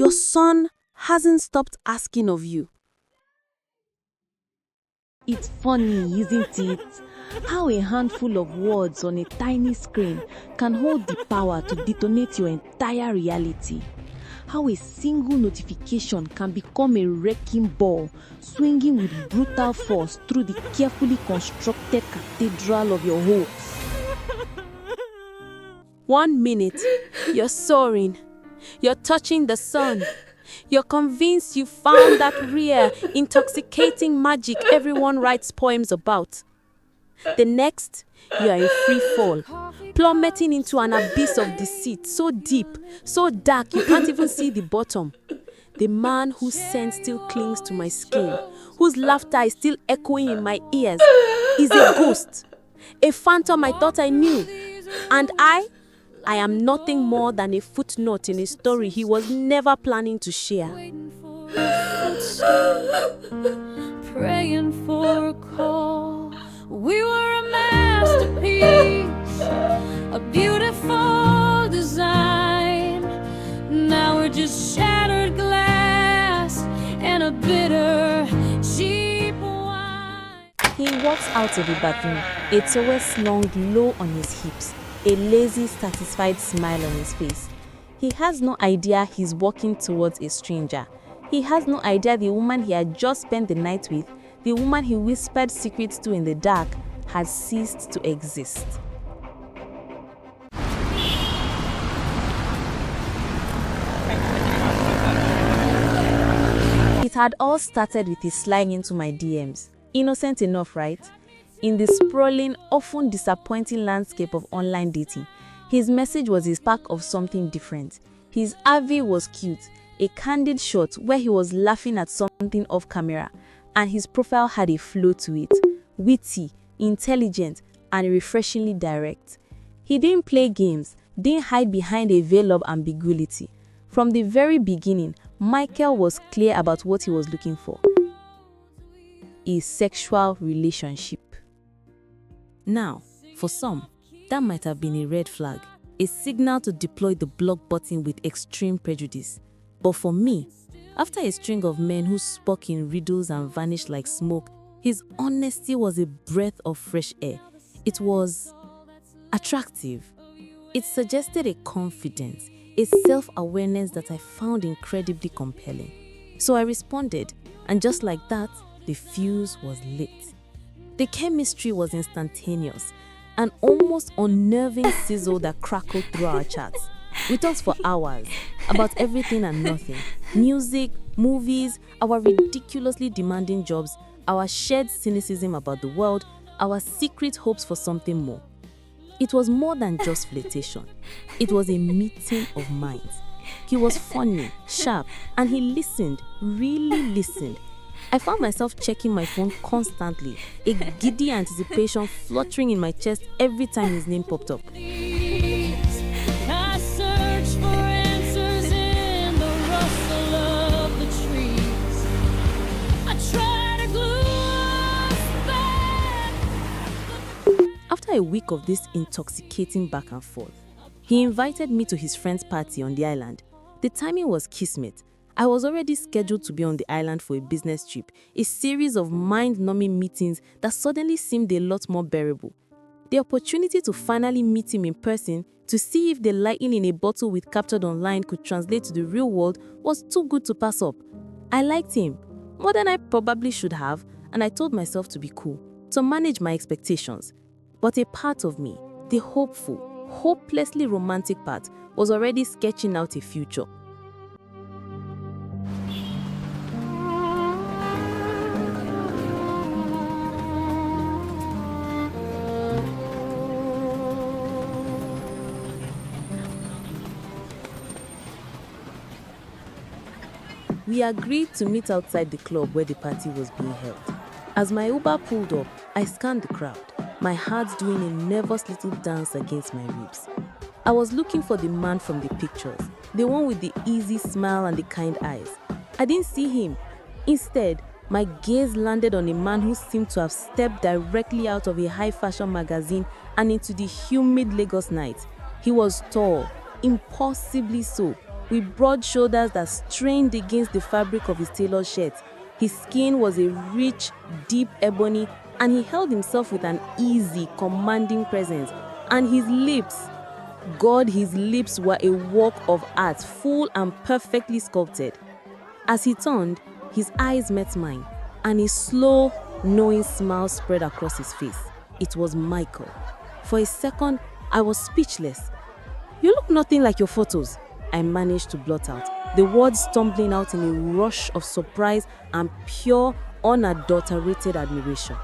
Your son hasn't stopped asking of you. It's funny, isn't it? How a handful of words on a tiny screen can hold the power to detonate your entire reality. How a single notification can become a wrecking ball, swinging with brutal force through the carefully constructed cathedral of your hopes. 1 minute, you're soaring. You're touching the sun. You're convinced you found that rare, intoxicating magic everyone writes poems about. The next, you are in free fall, plummeting into an abyss of deceit so deep, so dark you can't even see the bottom. The man whose scent still clings to my skin, whose laughter is still echoing in my ears, is a ghost, a phantom I thought I knew. And I am nothing more than a footnote in a story he was never planning to share. Praying for a call. We were a masterpiece, a beautiful design. Now we're just shattered glass and a bitter, cheap wine. He walks out of the bathroom, a towel slung low on his hips, a lazy, satisfied smile on his face. He has no idea he's walking towards a stranger. He has no idea the woman he had just spent the night with, the woman he whispered secrets to in the dark, has ceased to exist. It had all started with his sliding into my DMs. Innocent enough, right? In the sprawling, often disappointing landscape of online dating, his message was a spark of something different. His AV was cute, a candid shot where he was laughing at something off camera, and his profile had a flow to it, witty, intelligent, and refreshingly direct. He didn't play games, didn't hide behind a veil of ambiguity. From the very beginning, Michael was clear about what he was looking for: a sexual relationship. Now, for some, that might have been a red flag, a signal to deploy the block button with extreme prejudice. But for me, after a string of men who spoke in riddles and vanished like smoke, his honesty was a breath of fresh air. It was attractive. It suggested a confidence, a self-awareness that I found incredibly compelling. So I responded, and just like that, the fuse was lit. The chemistry was instantaneous, an almost unnerving sizzle that crackled through our chats. We talked for hours about everything and nothing: music, movies, our ridiculously demanding jobs, our shared cynicism about the world, our secret hopes for something more. It was more than just flirtation. It was a meeting of minds. He was funny, sharp, and he listened, really listened. I found myself checking my phone constantly, a giddy anticipation fluttering in my chest every time his name popped up. I search for answers in the rustle of the trees. I try to glue us back. After a week of this intoxicating back and forth, he invited me to his friend's party on the island. The timing was kismet. I was already scheduled to be on the island for a business trip, a series of mind-numbing meetings that suddenly seemed a lot more bearable. The opportunity to finally meet him in person, to see if the lightning in a bottle we'd captured online could translate to the real world, was too good to pass up. I liked him, more than I probably should have, and I told myself to be cool, to manage my expectations. But a part of me, the hopeful, hopelessly romantic part, was already sketching out a future. We agreed to meet outside the club where the party was being held. As my Uber pulled up, I scanned the crowd, my heart doing a nervous little dance against my ribs. I was looking for the man from the pictures, the one with the easy smile and the kind eyes. I didn't see him. Instead, my gaze landed on a man who seemed to have stepped directly out of a high-fashion magazine and into the humid Lagos night. He was tall, impossibly so, with broad shoulders that strained against the fabric of his tailored shirt. His skin was a rich, deep ebony, and he held himself with an easy, commanding presence. And his lips, God, his lips were a work of art, full and perfectly sculpted. As he turned, his eyes met mine, and a slow, knowing smile spread across his face. It was Michael. For a second, I was speechless. "You look nothing like your photos," I managed to blurt out, the words stumbling out in a rush of surprise and pure, unadulterated admiration.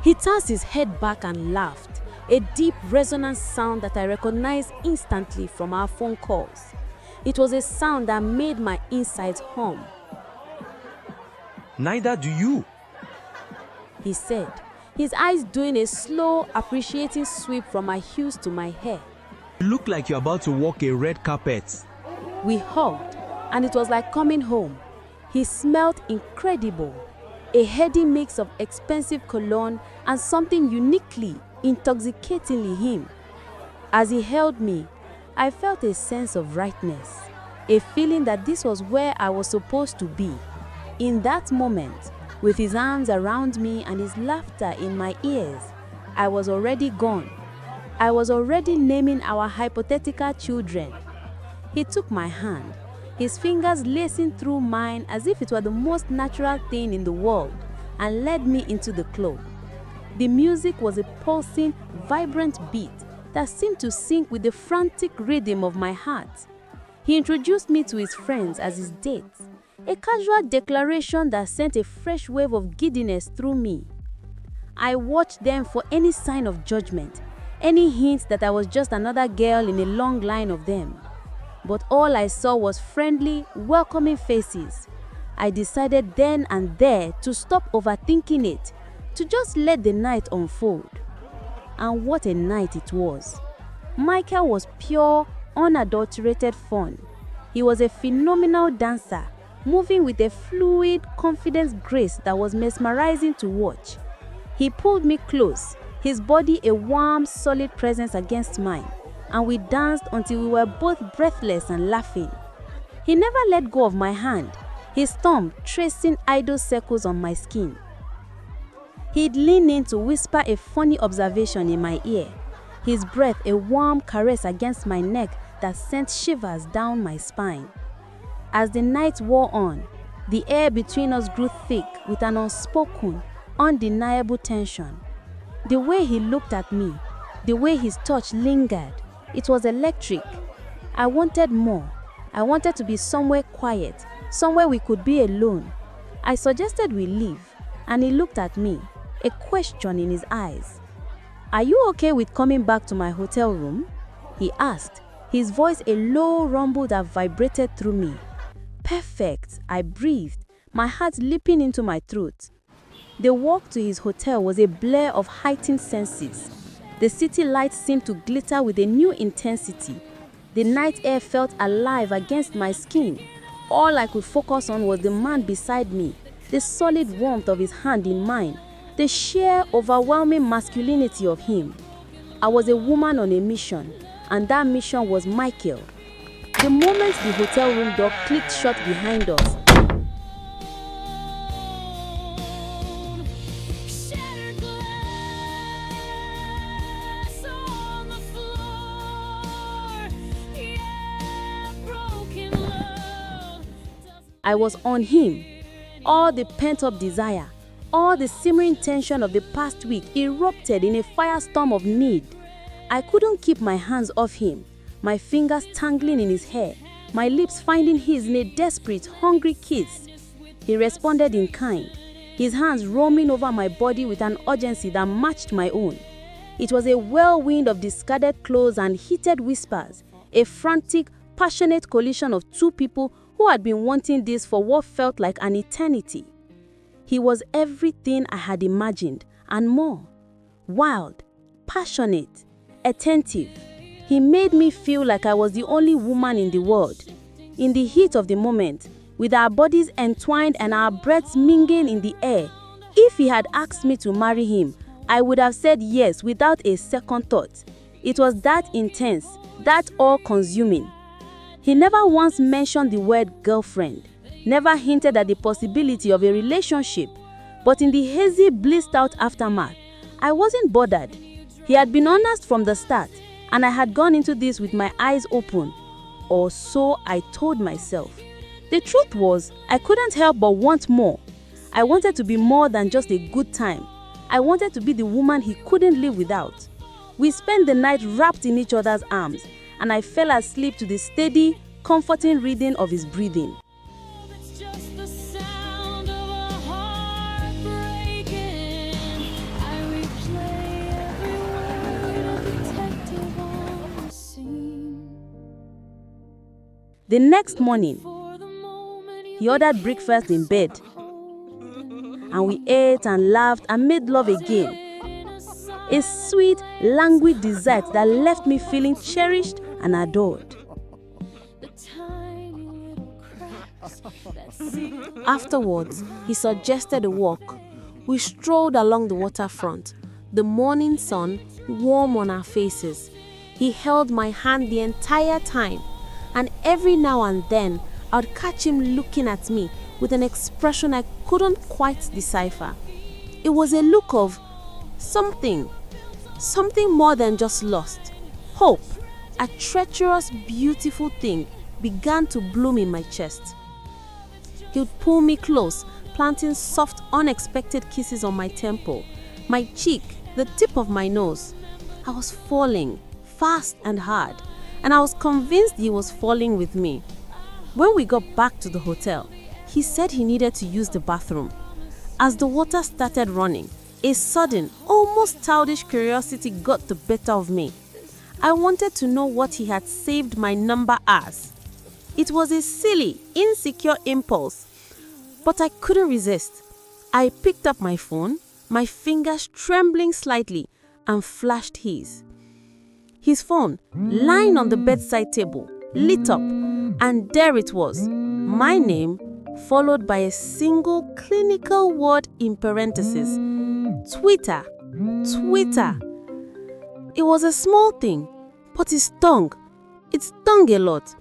He tossed his head back and laughed, a deep resonant sound that I recognized instantly from our phone calls. It was a sound that made my insides hum. "Neither do you," he said, his eyes doing a slow, appreciating sweep from my heels to my hair. "You look like you're about to walk a red carpet." We hugged, and it was like coming home. He smelled incredible, a heady mix of expensive cologne and something uniquely, intoxicatingly him. As he held me, I felt a sense of rightness, a feeling that this was where I was supposed to be. In that moment, with his arms around me and his laughter in my ears, I was already gone. I was already naming our hypothetical children. He took my hand, his fingers lacing through mine as if it were the most natural thing in the world, and led me into the club. The music was a pulsing, vibrant beat that seemed to sync with the frantic rhythm of my heart. He introduced me to his friends as his dates, a casual declaration that sent a fresh wave of giddiness through me. I watched them for any sign of judgment, any hint that I was just another girl in a long line of them. But all I saw was friendly, welcoming faces. I decided then and there to stop overthinking it, to just let the night unfold. And what a night it was. Michael was pure, unadulterated fun. He was a phenomenal dancer, moving with a fluid, confident grace that was mesmerizing to watch. He pulled me close, his body a warm, solid presence against mine, and we danced until we were both breathless and laughing. He never let go of my hand, his thumb tracing idle circles on my skin. He'd lean in to whisper a funny observation in my ear, his breath a warm caress against my neck that sent shivers down my spine. As the night wore on, the air between us grew thick with an unspoken, undeniable tension. The way he looked at me, the way his touch lingered, it was electric. I wanted more. I wanted to be somewhere quiet, somewhere we could be alone. I suggested we leave, and he looked at me, a question in his eyes. "Are you okay with coming back to my hotel room?" he asked, his voice a low rumble that vibrated through me. "Perfect," I breathed, my heart leaping into my throat. The walk to his hotel was a blur of heightened senses. The city lights seemed to glitter with a new intensity. The night air felt alive against my skin. All I could focus on was the man beside me, the solid warmth of his hand in mine, the sheer, overwhelming masculinity of him. I was a woman on a mission, and that mission was Michael. The moment the hotel room door clicked shut behind us, Shattered glass on the floor. Yeah, broken love. I was on him. All the pent-up desire, all the simmering tension of the past week erupted in a firestorm of need. I couldn't keep my hands off him, my fingers tangling in his hair, my lips finding his in a desperate, hungry kiss. He responded in kind, his hands roaming over my body with an urgency that matched my own. It was a whirlwind of discarded clothes and heated whispers, a frantic, passionate collision of two people who had been wanting this for what felt like an eternity. He was everything I had imagined and more. Wild, passionate, attentive. He made me feel like I was the only woman in the world. In the heat of the moment, with our bodies entwined and our breaths mingling in the air, if he had asked me to marry him, I would have said yes without a second thought. It was that intense, that all-consuming. He never once mentioned the word girlfriend, never hinted at the possibility of a relationship. But in the hazy, blissed-out aftermath, I wasn't bothered. He had been honest from the start, and I had gone into this with my eyes open. Or so I told myself. The truth was, I couldn't help but want more. I wanted to be more than just a good time. I wanted to be the woman he couldn't live without. We spent the night wrapped in each other's arms, and I fell asleep to the steady, comforting rhythm of his breathing. It's just the sound of a heart breaking. I replay every word, a detective on the scene. The next morning, For the moment you he ordered breakfast in bed, and we ate and laughed and made love again. A sweet, languid dessert that left me feeling cherished and adored. the tiny little cracks that seep Afterwards, he suggested a walk. We strolled along the waterfront, the morning sun warm on our faces. He held my hand the entire time, and every now and then I'd catch him looking at me with an expression I couldn't quite decipher. It was a look of something more than just lust. Hope, a treacherous, beautiful thing, began to bloom in my chest. He would pull me close, planting soft, unexpected kisses on my temple, my cheek, the tip of my nose. I was falling, fast and hard, and I was convinced he was falling with me. When we got back to the hotel, he said he needed to use the bathroom. As the water started running, a sudden, almost childish curiosity got the better of me. I wanted to know what he had saved my number as. It was a silly, insecure impulse, but I couldn't resist. I picked up my phone, my fingers trembling slightly, and flashed his. His phone, lying on the bedside table, lit up, and there it was, my name, followed by a single clinical word in parentheses. Twitter. It was a small thing, but it stung. It stung a lot.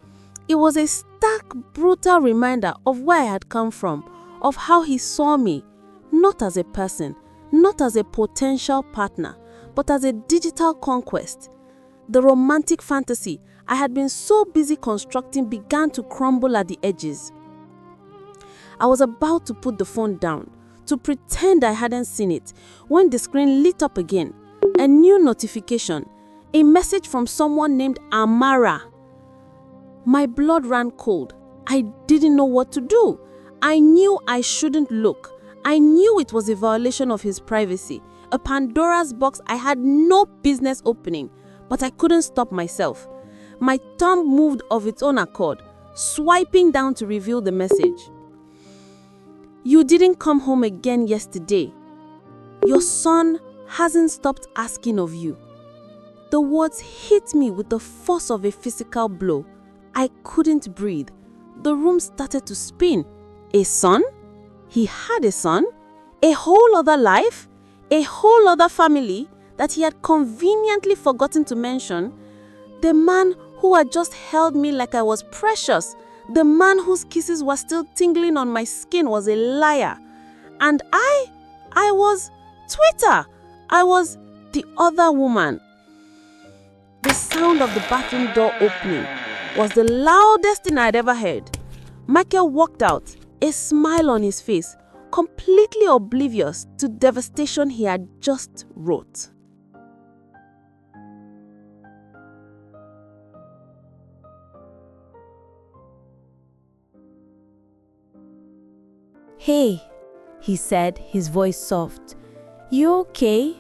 It was a stark, brutal reminder of where I had come from, of how he saw me, not as a person, not as a potential partner, but as a digital conquest. The romantic fantasy I had been so busy constructing began to crumble at the edges. I was about to put the phone down, to pretend I hadn't seen it, when the screen lit up again. A new notification, a message from someone named Amara. My blood ran cold. I didn't know what to do. I knew I shouldn't look. I knew it was a violation of his privacy, a Pandora's box I had no business opening, but I couldn't stop myself. My thumb moved of its own accord, swiping down to reveal the message. You didn't come home again yesterday. Your son hasn't stopped asking of you. The words hit me with the force of a physical blow. I couldn't breathe. The room started to spin. A son? He had a son? A whole other life? A whole other family that he had conveniently forgotten to mention? The man who had just held me like I was precious, the man whose kisses were still tingling on my skin, was a liar. And I was Twitter. I was the other woman. The sound of the bathroom door opening was the loudest thing I'd ever heard. Michael walked out, a smile on his face, completely oblivious to devastation he had just wrought. "Hey," he said, his voice soft. "You okay?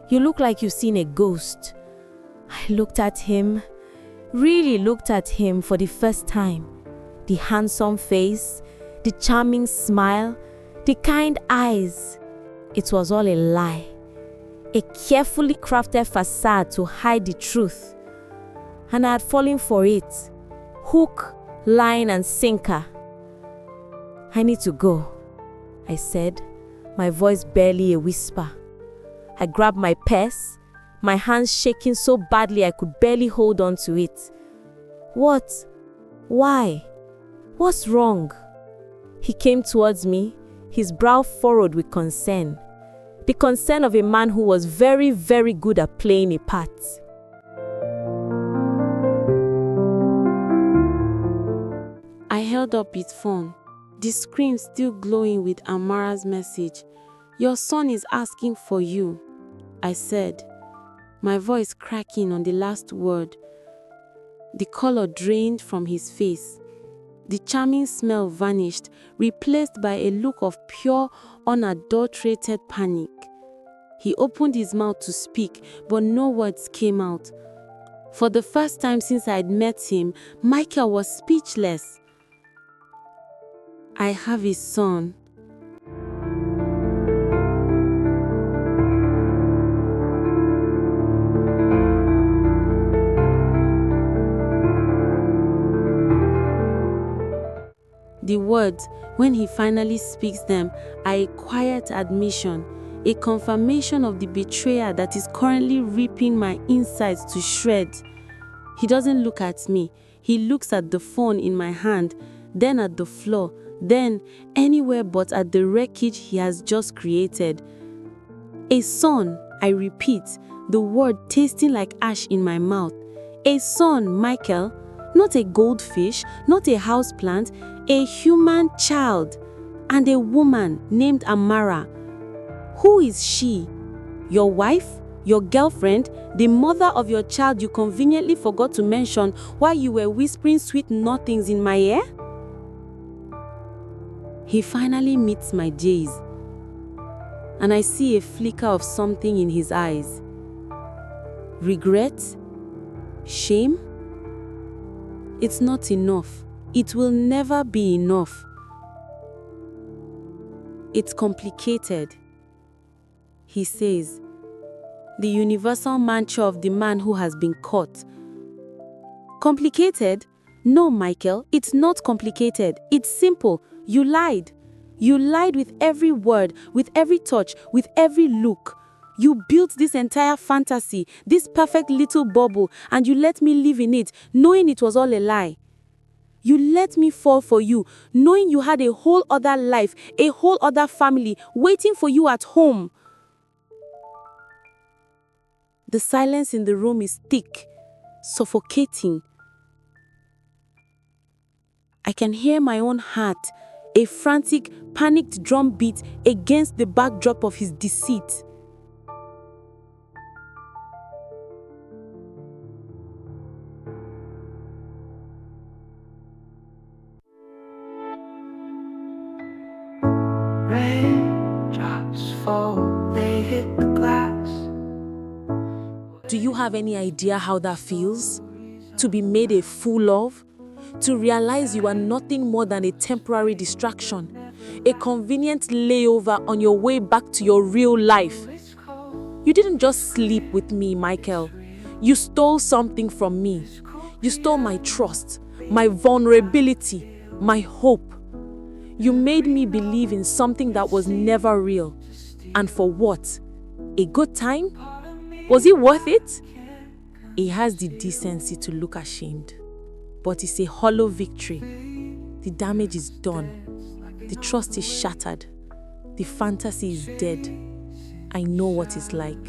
You look like you've seen a ghost." I looked at him, really looked at him for the first time. The handsome face, the charming smile, the kind eyes. It was all a lie. A carefully crafted facade to hide the truth. And I had fallen for it. Hook, line, and sinker. "I need to go," I said, my voice barely a whisper. I grabbed my purse, my hands shaking so badly I could barely hold on to it. What? Why? What's wrong? He came towards me, his brow furrowed with concern. The concern of a man who was very, very good at playing a part. I held up his phone, the screen still glowing with Amara's message. "Your son is asking for you," I said, my voice cracking on the last word. The color drained from his face. The charming smell vanished, replaced by a look of pure, unadulterated panic. He opened his mouth to speak, but no words came out. For the first time since I'd met him, Michael was speechless. "I have a son." The words, when he finally speaks them, are a quiet admission, a confirmation of the betrayal that is currently ripping my insides to shreds. He doesn't look at me. He looks at the phone in my hand, then at the floor, then anywhere but at the wreckage he has just created. A son, I repeat, the word tasting like ash in my mouth. A son, Michael, not a goldfish, not a houseplant, a human child, and a woman named Amara. Who is she? Your wife? Your girlfriend? The mother of your child you conveniently forgot to mention while you were whispering sweet nothings in my ear? He finally meets my gaze, and I see a flicker of something in his eyes. Regret? Shame? It's not enough. It will never be enough. It's complicated. He says, the universal mantra of the man who has been caught. Complicated? No, Michael, it's not complicated. It's simple. You lied. You lied with every word, with every touch, with every look. You built this entire fantasy, this perfect little bubble, and you let me live in it, knowing it was all a lie. You let me fall for you, knowing you had a whole other life, a whole other family waiting for you at home. The silence in the room is thick, suffocating. I can hear my own heart, a frantic, panicked drumbeat against the backdrop of his deceit. Raindrops fall, they hit the glass. Do you have any idea how that feels? To be made a fool of? To realize you are nothing more than a temporary distraction, a convenient layover on your way back to your real life. You didn't just sleep with me, Michael. You stole something from me. You stole my trust, my vulnerability, my hope. You made me believe in something that was never real. And for what? A good time? Was it worth it? He has the decency to look ashamed. But it's a hollow victory. The damage is done. The trust is shattered. The fantasy is dead. I know what it's like.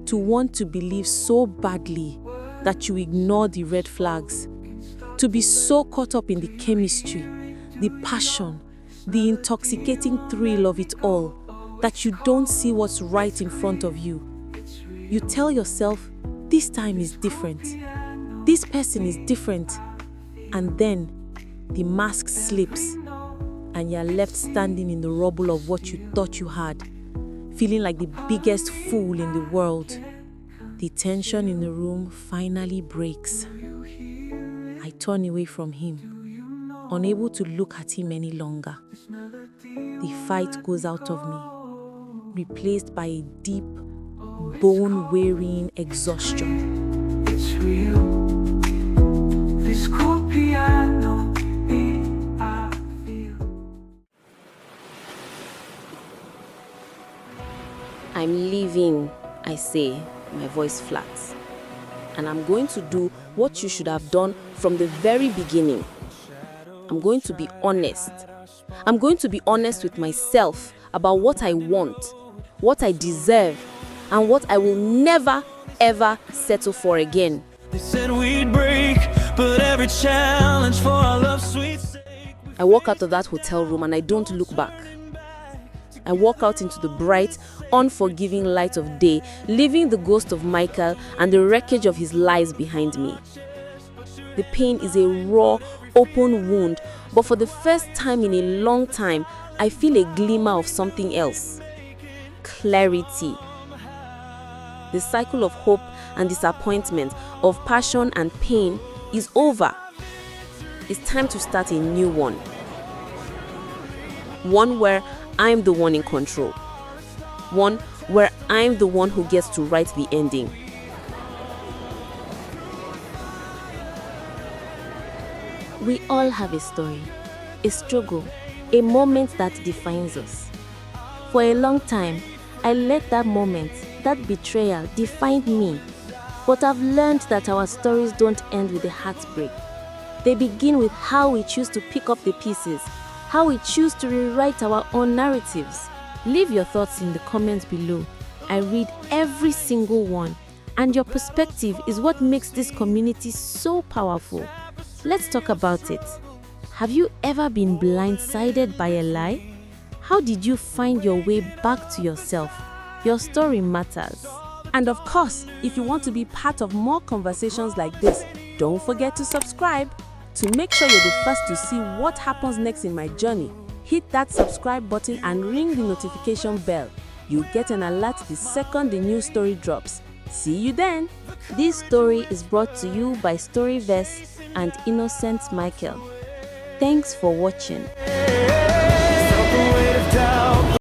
To want to believe so badly that you ignore the red flags. To be so caught up in the chemistry, the passion, the intoxicating thrill of it all, that you don't see what's right in front of you. You tell yourself, this time is different. This person is different. And then the mask slips and you're left standing in the rubble of what you thought you had, feeling like the biggest fool in the world. The tension in the room finally breaks. I turn away from him, unable to look at him any longer. The fight goes out of me, replaced by a deep, bone-wearying exhaustion. It's real. This cool piano beat I feel. I'm leaving, I say, my voice flat. And I'm going to do what you should have done from the very beginning. I'm going to be honest. I'm going to be honest with myself about what I want, what I deserve, and what I will never, ever settle for again. They said we'd break, but every challenge for our love sweet sake. I walk out of that hotel room and I don't look back. I walk out into the bright, unforgiving light of day, leaving the ghost of Michael and the wreckage of his lies behind me. The pain is a raw, open wound, but for the first time in a long time, I feel a glimmer of something else. Clarity. The cycle of hope and disappointment, of passion and pain is over. It's time to start a new one. One where I'm the one in control. One where I'm the one who gets to write the ending. We all have a story, a struggle, a moment that defines us. For a long time, I let that moment, that betrayal, define me. But I've learned that our stories don't end with a heartbreak. They begin with how we choose to pick up the pieces, how we choose to rewrite our own narratives. Leave your thoughts in the comments below. I read every single one, and your perspective is what makes this community so powerful. Let's talk about it. Have you ever been blindsided by a lie? How did you find your way back to yourself? Your story matters. And of course, if you want to be part of more conversations like this, don't forget to subscribe. To make sure you're the first to see what happens next in my journey, hit that subscribe button and ring the notification bell. You'll get an alert the second the new story drops. See you then. This story is brought to you by Storyverse and Innocent Michael. Thanks for watching.